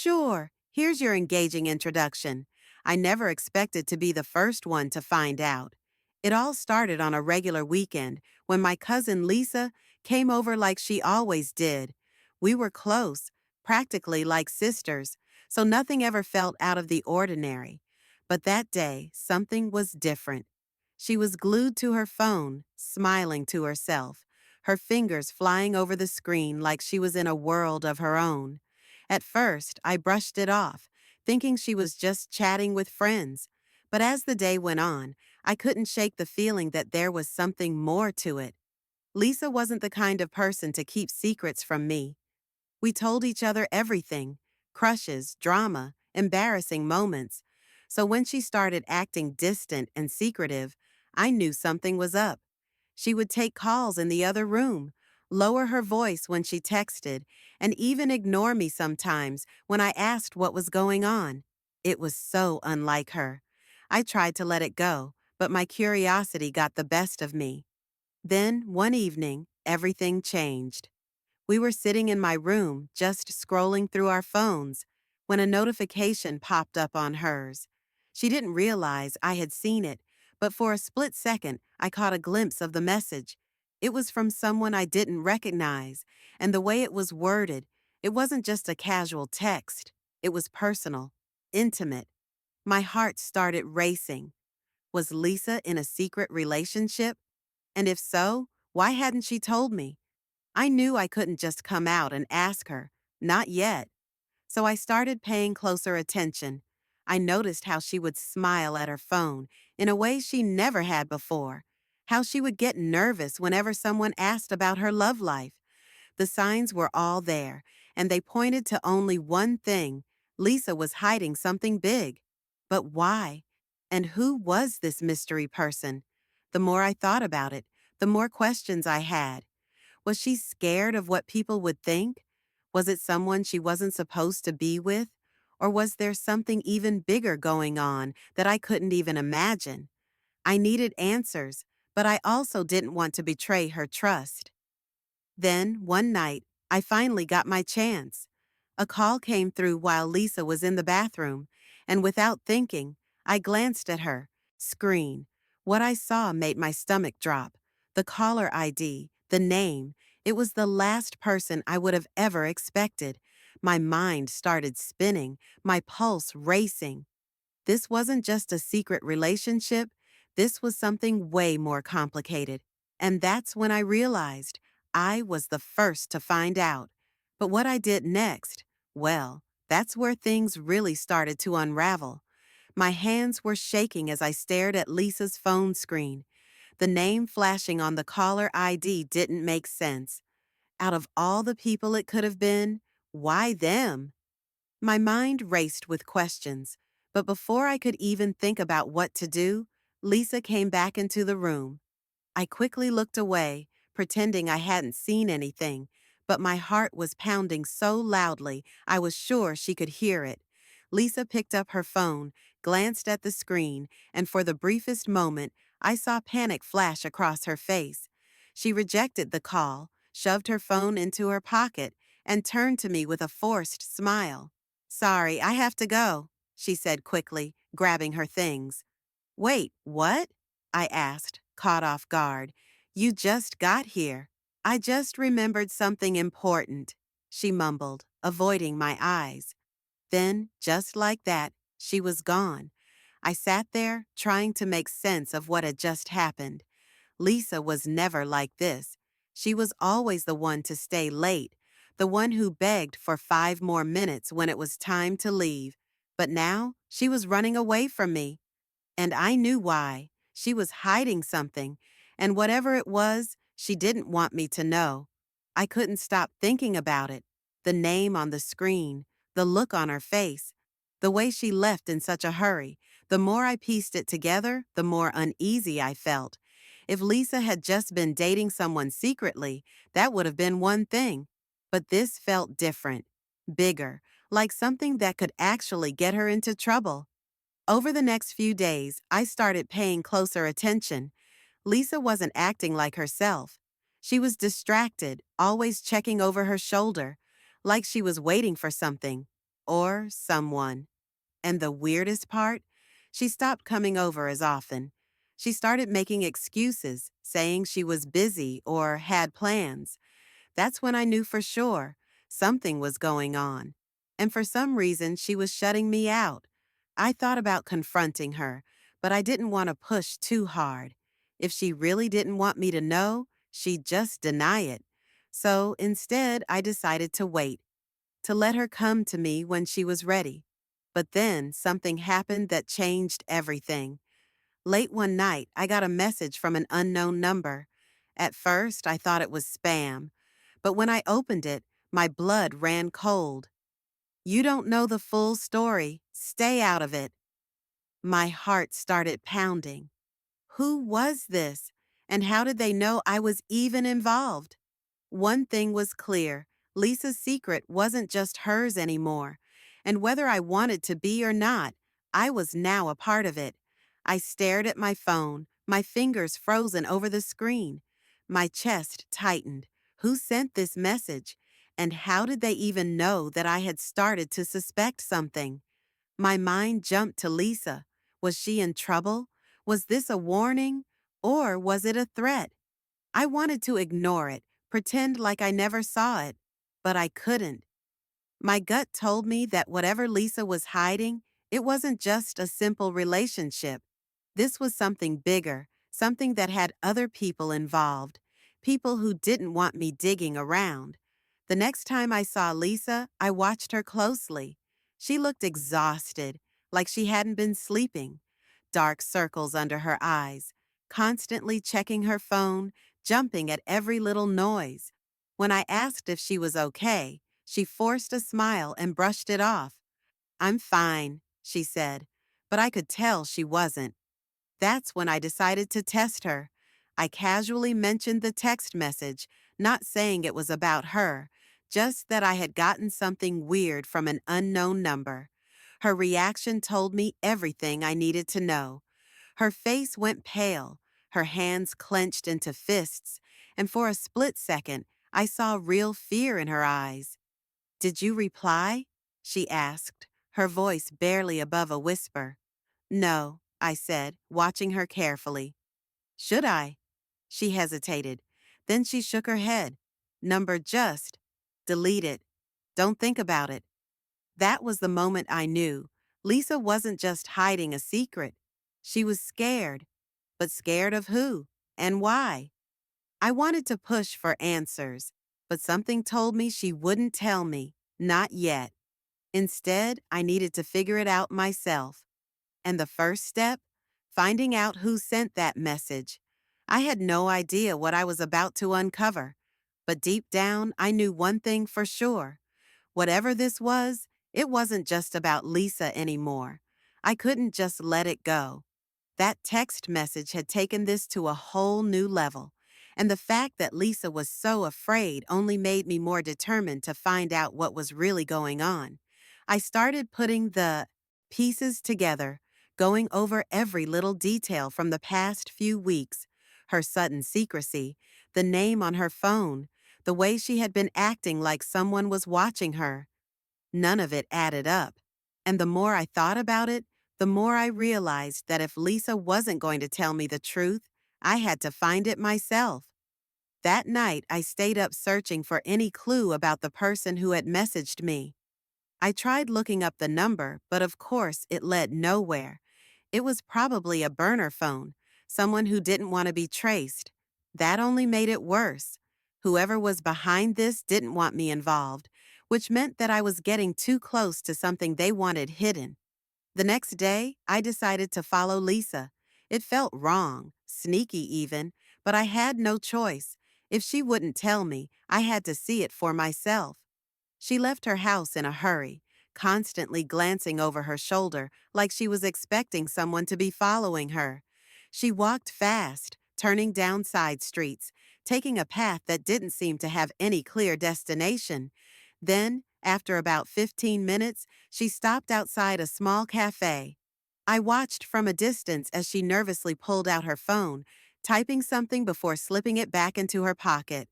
Sure, here's your engaging introduction. I never expected to be the first one to find out. It all started on a regular weekend when my cousin Lisa came over like she always did. We were close, practically like sisters, so nothing ever felt out of the ordinary. But that day, something was different. She was glued to her phone, smiling to herself, her fingers flying over the screen like she was in a world of her own. At first, I brushed it off, thinking she was just chatting with friends. But as the day went on, I couldn't shake the feeling that there was something more to it. Lisa wasn't the kind of person to keep secrets from me. We told each other everything: crushes, drama, embarrassing moments. So when she started acting distant and secretive, I knew something was up. She would take calls in the other room, lower her voice when she texted, and even ignore me sometimes when I asked what was going on. It was so unlike her. I tried to let it go, but my curiosity got the best of me. Then, one evening, everything changed. We were sitting in my room, just scrolling through our phones, when a notification popped up on hers. She didn't realize I had seen it, but for a split second, I caught a glimpse of the message. It was from someone I didn't recognize, and the way it was worded, it wasn't just a casual text. It was personal, intimate. My heart started racing. Was Lisa in a secret relationship? And if so, why hadn't she told me? I knew I couldn't just come out and ask her, not yet. So I started paying closer attention. I noticed how she would smile at her phone in a way she never had before, how she would get nervous whenever someone asked about her love life. The signs were all there, and they pointed to only one thing: Lisa was hiding something big. But why? And who was this mystery person? The more I thought about it, the more questions I had. Was she scared of what people would think? Was it someone she wasn't supposed to be with? Or was there something even bigger going on that I couldn't even imagine? I needed answers, but I also didn't want to betray her trust. Then, one night, I finally got my chance. A call came through while Lisa was in the bathroom, and without thinking, I glanced at her screen. What I saw made my stomach drop. The caller ID, the name, it was the last person I would have ever expected. My mind started spinning, my pulse racing. This wasn't just a secret relationship, this was something way more complicated. And that's when I realized I was the first to find out. But what I did next, well, that's where things really started to unravel. My hands were shaking as I stared at Lisa's phone screen. The name flashing on the caller ID didn't make sense. Out of all the people it could have been, why them? My mind raced with questions, but before I could even think about what to do, Lisa came back into the room. I quickly looked away, pretending I hadn't seen anything, but my heart was pounding so loudly I was sure she could hear it. Lisa picked up her phone, glanced at the screen, and for the briefest moment, I saw panic flash across her face. She rejected the call, shoved her phone into her pocket, and turned to me with a forced smile. "Sorry, I have to go," she said quickly, grabbing her things. "Wait, what?" I asked, caught off guard. "You just got here." "I just remembered something important," she mumbled, avoiding my eyes. Then, just like that, she was gone. I sat there, trying to make sense of what had just happened. Lisa was never like this. She was always the one to stay late, the one who begged for 5 more minutes when it was time to leave. But now, she was running away from me. And I knew why. She was hiding something, and whatever it was, she didn't want me to know. I couldn't stop thinking about it. The name on the screen, the look on her face, the way she left in such a hurry. The more I pieced it together, the more uneasy I felt. If Lisa had just been dating someone secretly, that would have been one thing. But this felt different, bigger, like something that could actually get her into trouble. Over the next few days, I started paying closer attention. Lisa wasn't acting like herself. She was distracted, always checking over her shoulder, like she was waiting for something. or someone. And the weirdest part? She stopped coming over as often. She started making excuses, saying she was busy or had plans. That's when I knew for sure something was going on. And for some reason, she was shutting me out. I thought about confronting her, but I didn't want to push too hard. If she really didn't want me to know, she'd just deny it. So instead, I decided to wait, to let her come to me when she was ready. But then something happened that changed everything. Late one night, I got a message from an unknown number. At first, I thought it was spam, but when I opened it, my blood ran cold. "You don't know the full story. Stay out of it." My heart started pounding. Who was this? And how did they know I was even involved? One thing was clear: Lisa's secret wasn't just hers anymore. And whether I wanted to be or not, I was now a part of it. I stared at my phone, my fingers frozen over the screen. My chest tightened. Who sent this message? And how did they even know that I had started to suspect something? My mind jumped to Lisa. Was she in trouble? Was this a warning? Or was it a threat? I wanted to ignore it, pretend like I never saw it, but I couldn't. My gut told me that whatever Lisa was hiding, it wasn't just a simple relationship. This was something bigger, something that had other people involved, people who didn't want me digging around. The next time I saw Lisa, I watched her closely. She looked exhausted, like she hadn't been sleeping. Dark circles under her eyes, constantly checking her phone, jumping at every little noise. When I asked if she was okay, she forced a smile and brushed it off. "I'm fine," she said, but I could tell she wasn't. That's when I decided to test her. I casually mentioned the text message, not saying it was about her, just that I had gotten something weird from an unknown number. Her reaction told me everything I needed to know. Her face went pale, her hands clenched into fists, and for a split second, I saw real fear in her eyes. "Did you reply?" she asked, her voice barely above a whisper. "No," I said, watching her carefully. "Should I?" She hesitated. Then she shook her head. "Number just. Delete it. Don't think about it." That was the moment I knew. Lisa wasn't just hiding a secret. She was scared. But scared of who? And why? I wanted to push for answers, but something told me she wouldn't tell me. Not yet. Instead, I needed to figure it out myself. And the first step? Finding out who sent that message. I had no idea what I was about to uncover. But deep down, I knew one thing for sure. Whatever this was, it wasn't just about Lisa anymore. I couldn't just let it go. That text message had taken this to a whole new level. And the fact that Lisa was so afraid only made me more determined to find out what was really going on. I started putting the pieces together, going over every little detail from the past few weeks: her sudden secrecy, the name on her phone, the way she had been acting like someone was watching her. None of it added up. And the more I thought about it, the more I realized that if Lisa wasn't going to tell me the truth, I had to find it myself. That night, I stayed up searching for any clue about the person who had messaged me. I tried looking up the number, but of course it led nowhere. It was probably a burner phone, someone who didn't want to be traced. That only made it worse. Whoever was behind this didn't want me involved, which meant that I was getting too close to something they wanted hidden. The next day, I decided to follow Lisa. It felt wrong, sneaky even, but I had no choice. If she wouldn't tell me, I had to see it for myself. She left her house in a hurry, constantly glancing over her shoulder like she was expecting someone to be following her. She walked fast, turning down side streets, taking a path that didn't seem to have any clear destination. Then, after about 15 minutes, she stopped outside a small cafe. I watched from a distance as she nervously pulled out her phone, typing something before slipping it back into her pocket.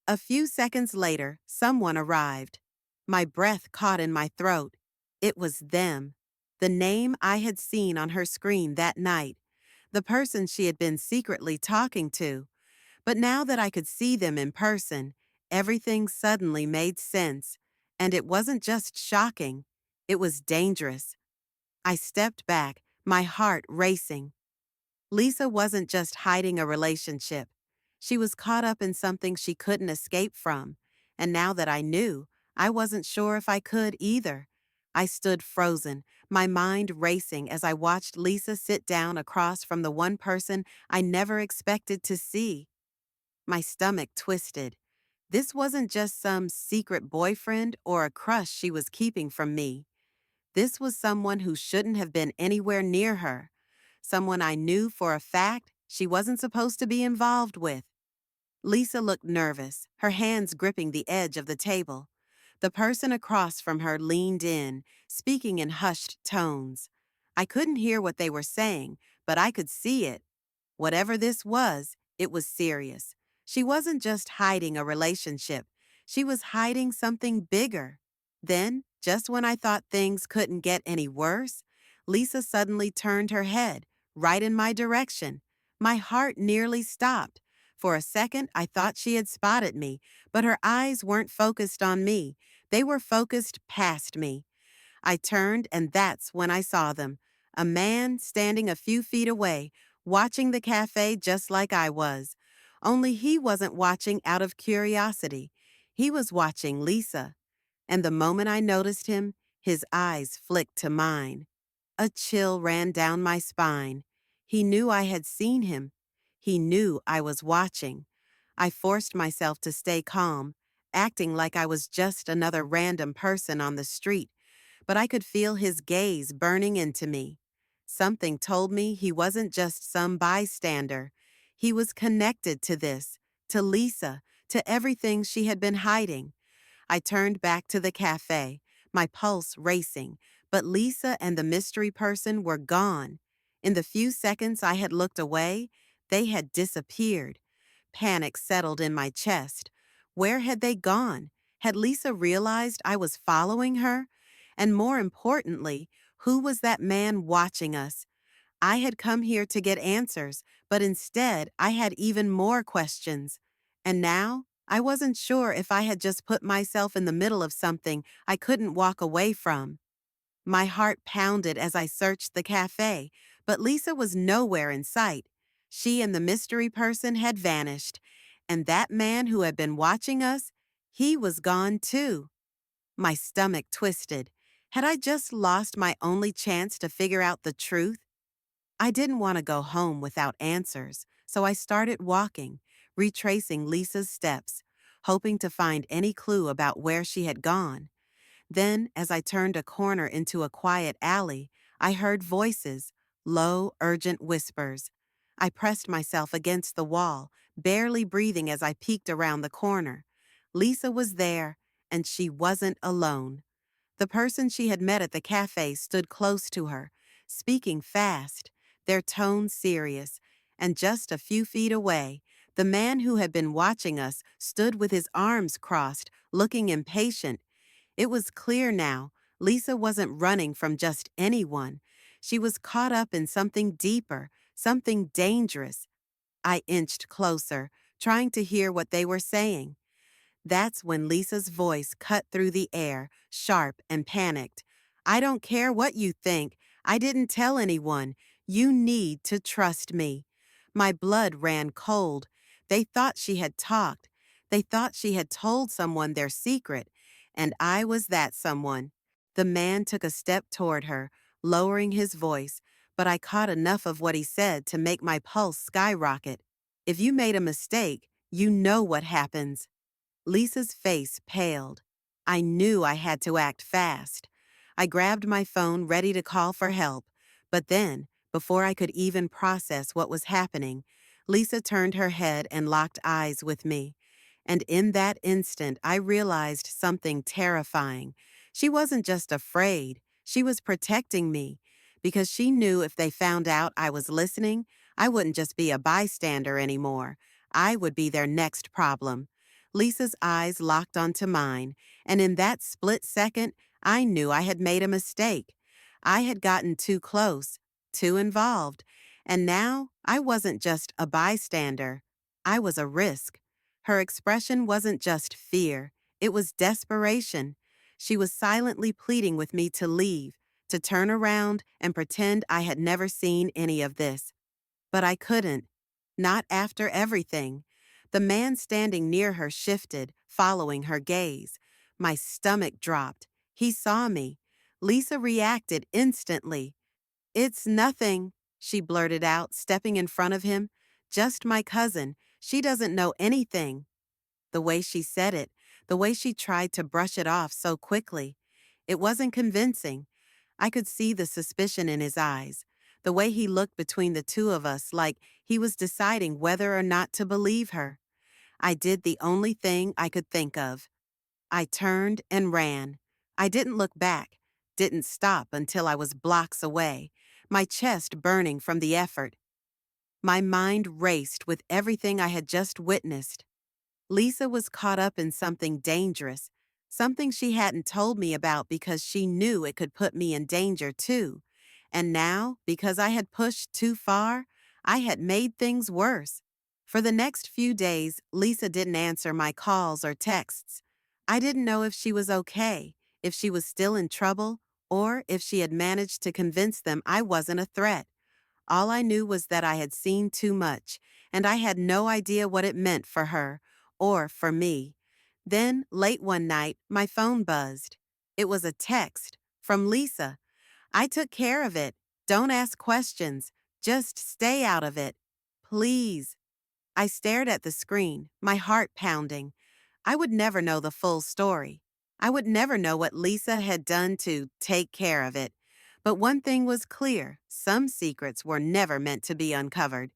A few seconds later, someone arrived. My breath caught in my throat. It was them. The name I had seen on her screen that night. The person she had been secretly talking to. But now that I could see them in person, everything suddenly made sense. And it wasn't just shocking, it was dangerous. I stepped back, my heart racing. Lisa wasn't just hiding a relationship. She was caught up in something she couldn't escape from. And now that I knew, I wasn't sure if I could either. I stood frozen, my mind racing as I watched Lisa sit down across from the one person I never expected to see. My stomach twisted. This wasn't just some secret boyfriend or a crush she was keeping from me. This was someone who shouldn't have been anywhere near her. Someone I knew for a fact she wasn't supposed to be involved with. Lisa looked nervous, her hands gripping the edge of the table. The person across from her leaned in, speaking in hushed tones. I couldn't hear what they were saying, but I could see it. Whatever this was, it was serious. She wasn't just hiding a relationship. She was hiding something bigger. Then, just when I thought things couldn't get any worse, Lisa suddenly turned her head, right in my direction. My heart nearly stopped. For a second, I thought she had spotted me, but her eyes weren't focused on me. They were focused past me. I turned, and that's when I saw them. A man standing a few feet away, watching the cafe just like I was. Only he wasn't watching out of curiosity. He was watching Lisa. And the moment I noticed him, his eyes flicked to mine. A chill ran down my spine. He knew I had seen him. He knew I was watching. I forced myself to stay calm, acting like I was just another random person on the street, but I could feel his gaze burning into me. Something told me he wasn't just some bystander. He was connected to this, to Lisa, to everything she had been hiding. I turned back to the cafe, my pulse racing, but Lisa and the mystery person were gone. In the few seconds I had looked away, they had disappeared. Panic settled in my chest. Where had they gone? Had Lisa realized I was following her? And more importantly, who was that man watching us? I had come here to get answers, but instead I had even more questions. And now, I wasn't sure if I had just put myself in the middle of something I couldn't walk away from. My heart pounded as I searched the cafe, but Lisa was nowhere in sight. She and the mystery person had vanished, and that man who had been watching us, he was gone too. My stomach twisted. Had I just lost my only chance to figure out the truth? I didn't want to go home without answers, so I started walking, retracing Lisa's steps, hoping to find any clue about where she had gone. Then, as I turned a corner into a quiet alley, I heard voices, low, urgent whispers. I pressed myself against the wall, barely breathing as I peeked around the corner. Lisa was there, and she wasn't alone. The person she had met at the cafe stood close to her, speaking fast, their tone serious, and just a few feet away, the man who had been watching us stood with his arms crossed, looking impatient. It was clear now, Lisa wasn't running from just anyone. She was caught up in something deeper, something dangerous. I inched closer, trying to hear what they were saying. That's when Lisa's voice cut through the air, sharp and panicked. I don't care what you think. I didn't tell anyone. You need to trust me. My blood ran cold. They thought she had talked. They thought she had told someone their secret. And I was that someone. The man took a step toward her, lowering his voice, but I caught enough of what he said to make my pulse skyrocket. If you made a mistake, you know what happens. Lisa's face paled. I knew I had to act fast. I grabbed my phone ready to call for help, but then, before I could even process what was happening, Lisa turned her head and locked eyes with me. And in that instant, I realized something terrifying. She wasn't just afraid, she was protecting me, because she knew if they found out I was listening, I wouldn't just be a bystander anymore. I would be their next problem. Lisa's eyes locked onto mine, And in that split second, I knew I had made a mistake. I had gotten too close, too involved, and now I wasn't just a bystander. I was a risk. Her expression wasn't just fear, it was desperation. She was silently pleading with me to leave, to turn around and pretend I had never seen any of this. But I couldn't. Not after everything. The man standing near her shifted, following her gaze. My stomach dropped. He saw me. Lisa reacted instantly. "It's nothing," she blurted out, stepping in front of him. "Just my cousin. She doesn't know anything." The way she said it, the way she tried to brush it off so quickly. It wasn't convincing. I could see the suspicion in his eyes, the way he looked between the two of us like he was deciding whether or not to believe her. I did the only thing I could think of. I turned and ran. I didn't look back, didn't stop until I was blocks away, my chest burning from the effort. My mind raced with everything I had just witnessed. Lisa was caught up in something dangerous, something she hadn't told me about because she knew it could put me in danger too. And now, because I had pushed too far, I had made things worse. For the next few days, Lisa didn't answer my calls or texts. I didn't know if she was okay, if she was still in trouble, or if she had managed to convince them I wasn't a threat. All I knew was that I had seen too much, and I had no idea what it meant for her, or for me. Then, late one night, my phone buzzed. It was a text from Lisa. I took care of it. Don't ask questions. Just stay out of it. Please. I stared at the screen, my heart pounding. I would never know the full story. I would never know what Lisa had done to take care of it. But one thing was clear, some secrets were never meant to be uncovered.